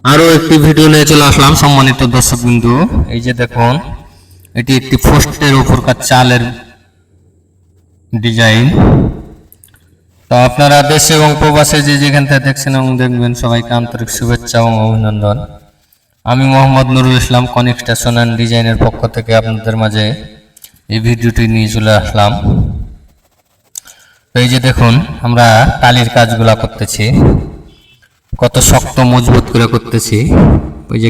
আরো একটি ভিডিও নিয়ে চলে আসলাম সম্মানিত দর্শকবৃন্দু। এই যে দেখুন, এটি একটি পোস্টের উপরকার চালের ডিজাইন। তো আপনারা দেশে এবং প্রবাসে যে যেখান থেকে দেখছেন এবং দেখবেন, সবাইকে আন্তরিক শুভেচ্ছা এবং অভিনন্দন। আমি Mohammad Nurul Islam, conic station and ডিজাইনের পক্ষ থেকে আপনাদের মাঝে এই ভিডিওটি নিয়ে চলে আসলাম। তো এই যে দেখুন, আমরা টালির কাজগুলা করতেছি, কত শক্ত মজবুত করে করতেছি। ওই যে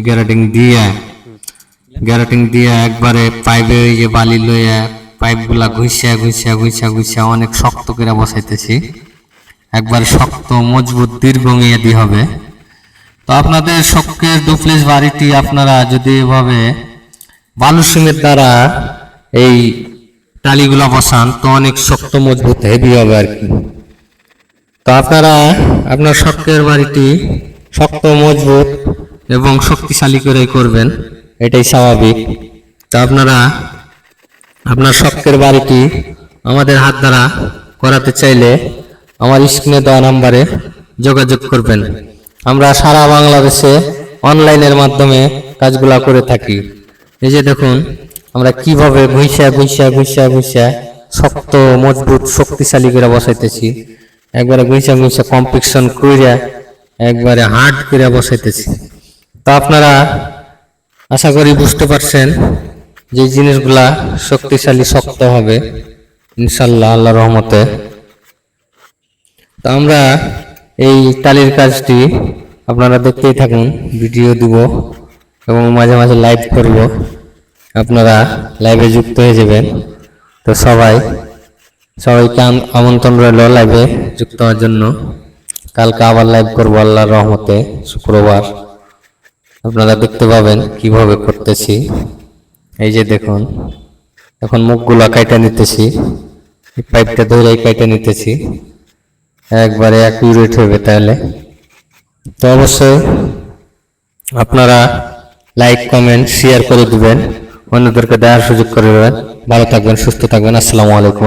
গ্যারাটিং দিয়ে একবারে পাইপে ওই যে বালি লইয়া পাইপগুলা ঘুষিয়া অনেক শক্ত করে বসাইতেছি। একবারে শক্ত মজবুত দীর্ঘমেয়াদী হবে। তো আপনাদের শখের ডুপ্লেক্স বাড়িটি আপনারা যদি এভাবে বালু সিমেন্ট দ্বারা এই টালিগুলা বসান, তো অনেক শক্ত মজবুত হেভি হবে আর কি। তো আপনারা আপনার শখের বাড়িটি শক্ত মজবুত এবং শক্তিশালী করে করবেন, এটাই স্বাভাবিক। তো আপনারা আপনার শখের বাড়িটি আমাদের হাত দ্বারা করাতে চাইলে আমার স্ক্রিনে দেওয়া নাম্বারে যোগাযোগ করবেন। আমরা সারা বাংলাদেশে অনলাইনের মাধ্যমে কাজগুলা করে থাকি। এই যে দেখুন, আমরা কিভাবে ঘুষিয়া শক্ত মজবুত শক্তিশালী করে বসাইতেছি। একবারে ঘুষা কম্পিকশন কইরা একবারে হার্ড করে বসাইতেছি। তো আপনারা আশা করি বুঝতে পারছেন যে জিনিসগুলা শক্তিশালী শক্ত হবে ইনশাল্লাহ, আল্লাহর রহমতে। তো আমরা এই টালির কাজটি আপনারা দেখতেই থাকুন, ভিডিও দিব এবং মাঝে মাঝে লাইভ করব, আপনারা লাইভে যুক্ত হয়ে যাবেন। তো সবাইকে আমন্ত্রণ রইল লাইভে যুক্ত হওয়ার জন্য। কালকে আবার লাইভ করবো আল্লাহর রহমতে, শুক্রবার। আপনারা দেখতে পাবেন কিভাবে করতেছি। এই যে দেখুন, এখন মুখগুলা কাইটা নিতেছি, পাইপটা ধরে কাইটা নিতেছি, একবারে অ্যাকুরেট হবে তাহলে। তো অবশ্যই আপনারা লাইক কমেন্ট শেয়ার করে দিবেন, অন্যদেরকে দেওয়ার সুযোগ করে দেবেন। ভালো থাকবেন, সুস্থ থাকবেন। আসসালামু আলাইকুম।